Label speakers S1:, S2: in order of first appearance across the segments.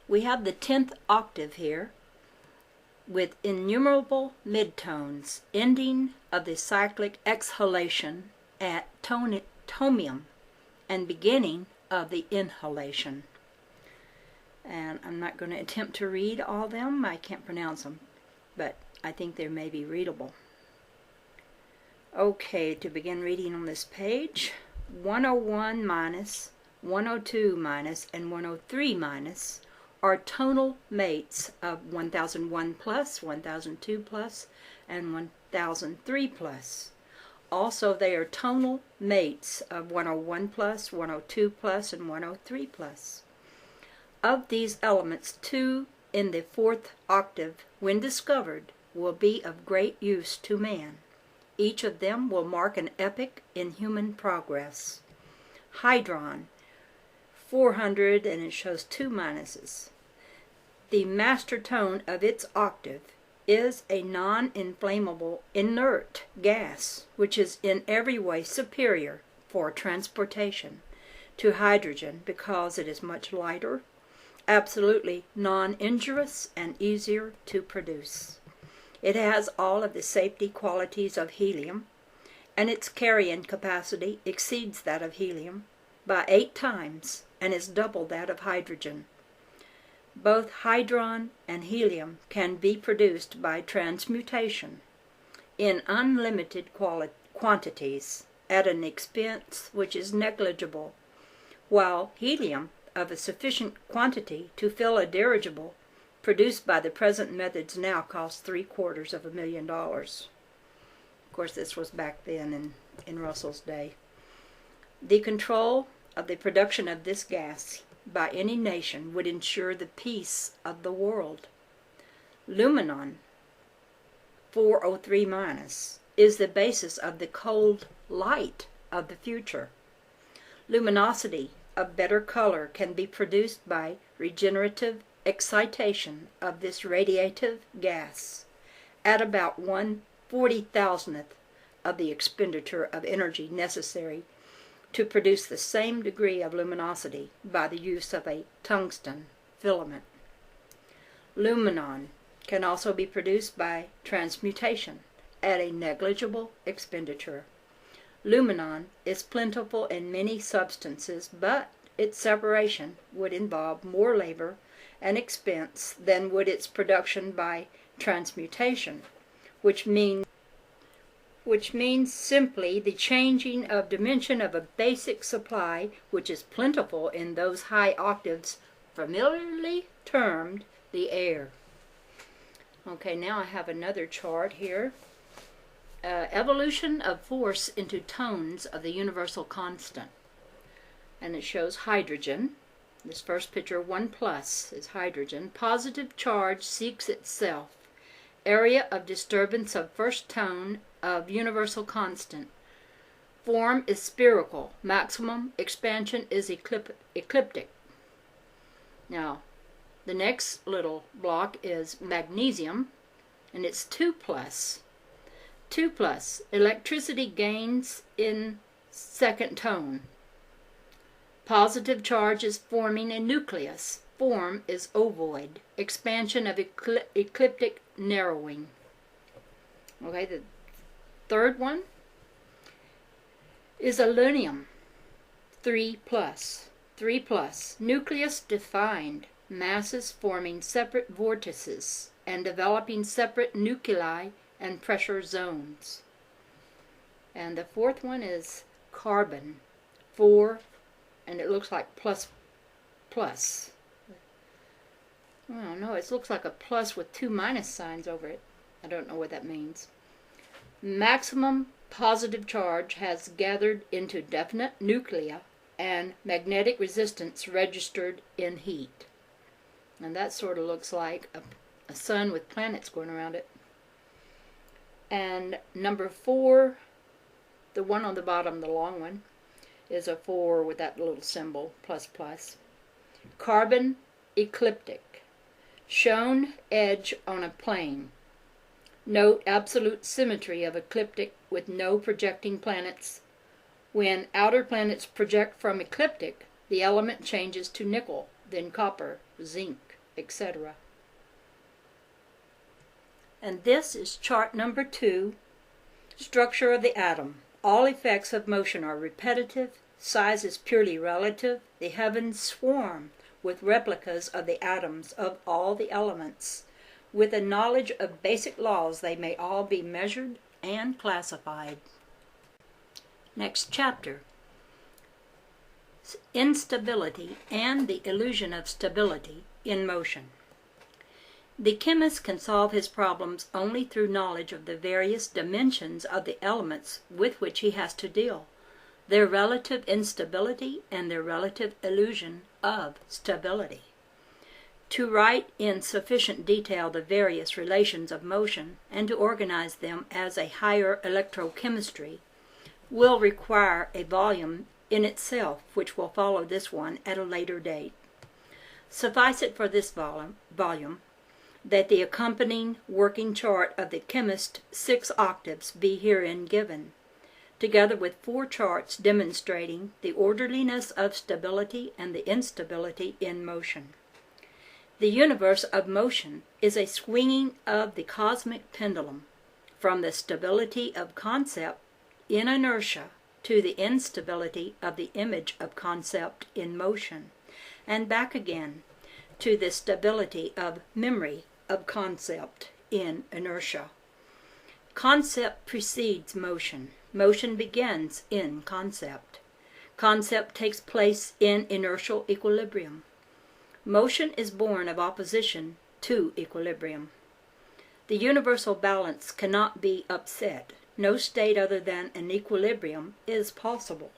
S1: We have the 10th octave here with innumerable midtones, ending of the cyclic exhalation at tomium and beginning of the inhalation. And I'm not going to attempt to read all them. I can't pronounce them, but I think they may be readable. Okay, to begin reading on this page, 101 minus, 102 minus, and 103 minus are tonal mates of 1001 plus, 1002 plus, and 1003 plus. Also, they are tonal mates of 101 plus, 102 plus, and 103 plus. Of these elements, 2 in the 4th octave, when discovered, will be of great use to man. Each of them will mark an epoch in human progress. Hydron, 400, and it shows 2 minuses. The master tone of its octave is a non-inflammable inert gas, which is in every way superior for transportation to hydrogen because it is much lighter, absolutely non-injurious, and easier to produce. It has all of the safety qualities of helium, and its carrying capacity exceeds that of helium by 8 times and is double that of hydrogen. Both hydron and helium can be produced by transmutation in unlimited quantities at an expense which is negligible, while helium of a sufficient quantity to fill a dirigible produced by the present methods now costs $750,000. Of course, this was back then in Russell's day. The control of the production of this gas by any nation would ensure the peace of the world. Luminon, 403 minus, is the basis of the cold light of the future. Luminosity of better color can be produced by regenerative excitation of this radiative gas at about 1/40,000th of the expenditure of energy necessary to produce the same degree of luminosity by the use of a tungsten filament. Luminon can also be produced by transmutation at a negligible expenditure. Luminon is plentiful in many substances, but its separation would involve more labor and expense than would its production by transmutation, which means simply the changing of dimension of a basic supply which is plentiful in those high octaves familiarly termed the air. Okay, now I have another chart here. Evolution of force into tones of the universal constant. And it shows hydrogen. This first picture, 1 plus, is hydrogen. Positive charge seeks itself. Area of disturbance of first tone of universal constant. Form is spherical. Maximum expansion is ecliptic. Now, the next little block is magnesium, and it's 2 plus. 2 plus, electricity gains in second tone. Positive charge is forming a nucleus. Form is ovoid. Expansion of ecliptic narrowing. Okay, the third one is aluminum. 3 plus. 3 plus. Nucleus defined. Masses forming separate vortices and developing separate nuclei and pressure zones. And the fourth one is carbon. 4, and it looks like plus. Oh no, it looks like a plus with 2 minus signs over it. I don't know what that means. Maximum positive charge has gathered into definite nuclei and magnetic resistance registered in heat. And that sort of looks like a sun with planets going around it. And number 4, the one on the bottom, the long one, is a 4 with that little symbol, plus plus. Carbon ecliptic. Shown edge on a plane. Note absolute symmetry of ecliptic with no projecting planets. When outer planets project from ecliptic, the element changes to nickel, then copper, zinc, etc. And this is chart number 2, structure of the atom. All effects of motion are repetitive, size is purely relative, the heavens swarm with replicas of the atoms of all the elements. With a knowledge of basic laws, they may all be measured and classified. Next chapter. Instability and the illusion of stability in motion. The chemist can solve his problems only through knowledge of the various dimensions of the elements with which he has to deal, their relative instability and their relative illusion of stability. To write in sufficient detail the various relations of motion and to organize them as a higher electrochemistry will require a volume in itself, which will follow this one at a later date. Suffice it for this volume that the accompanying working chart of the chemist's 6 octaves be herein given, together with 4 charts demonstrating the orderliness of stability and the instability in motion. The universe of motion is a swinging of the cosmic pendulum from the stability of concept in inertia to the instability of the image of concept in motion, and back again to the stability of memory of concept in inertia. Concept precedes motion. Motion begins in concept. Concept takes place in inertial equilibrium. Motion is born of opposition to equilibrium. The universal balance cannot be upset. No state other than an equilibrium is possible.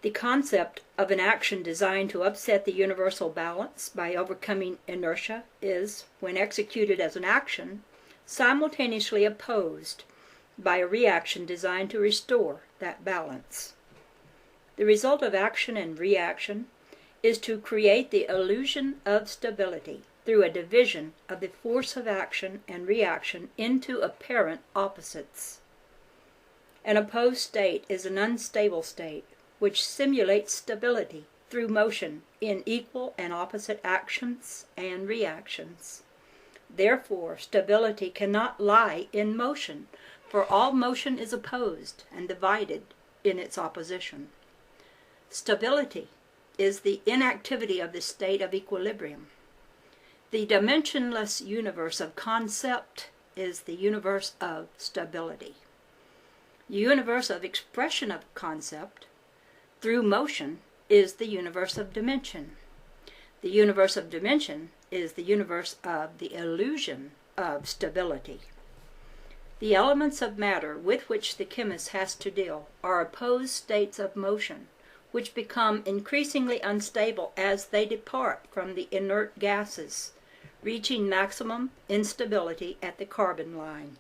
S1: The concept of an action designed to upset the universal balance by overcoming inertia is, when executed as an action, simultaneously opposed by a reaction designed to restore that balance. The result of action and reaction is to create the illusion of stability through a division of the force of action and reaction into apparent opposites. An opposed state is an unstable state which simulates stability through motion in equal and opposite actions and reactions. Therefore, stability cannot lie in motion, for all motion is opposed and divided in its opposition. Stability is the inactivity of the state of equilibrium. The dimensionless universe of concept is the universe of stability. The universe of expression of concept through motion is the universe of dimension. The universe of dimension is the universe of the illusion of stability. The elements of matter with which the chemist has to deal are opposed states of motion, which become increasingly unstable as they depart from the inert gases, reaching maximum instability at the carbon line.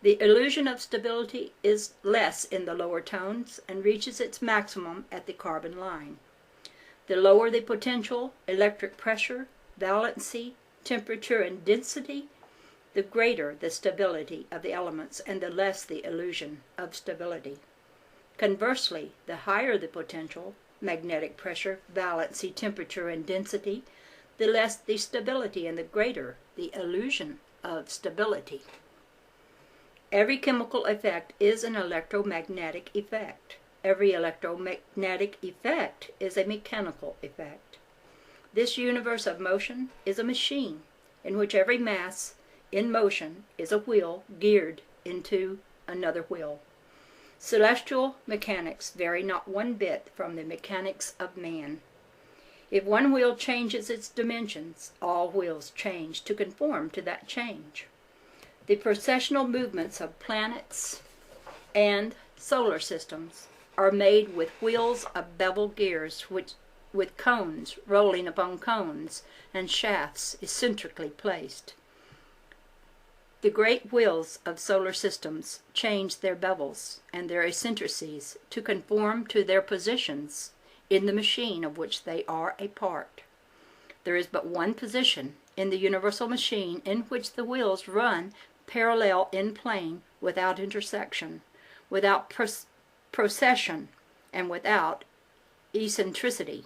S1: The illusion of stability is less in the lower tones and reaches its maximum at the carbon line. The lower the potential, electric pressure, valency, temperature, and density, the greater the stability of the elements and the less the illusion of stability. Conversely, the higher the potential, magnetic pressure, valency, temperature, and density, the less the stability and the greater the illusion of stability. Every chemical effect is an electromagnetic effect. Every electromagnetic effect is a mechanical effect. This universe of motion is a machine in which every mass in motion is a wheel geared into another wheel. Celestial mechanics vary not one bit from the mechanics of man. If one wheel changes its dimensions, all wheels change to conform to that change. The precessional movements of planets and solar systems are made with wheels of bevel gears with cones rolling upon cones and shafts eccentrically placed. The great wheels of solar systems change their bevels and their eccentricities to conform to their positions in the machine of which they are a part. There is but one position in the universal machine in which the wheels run parallel in plane, without intersection, without procession, and without eccentricity.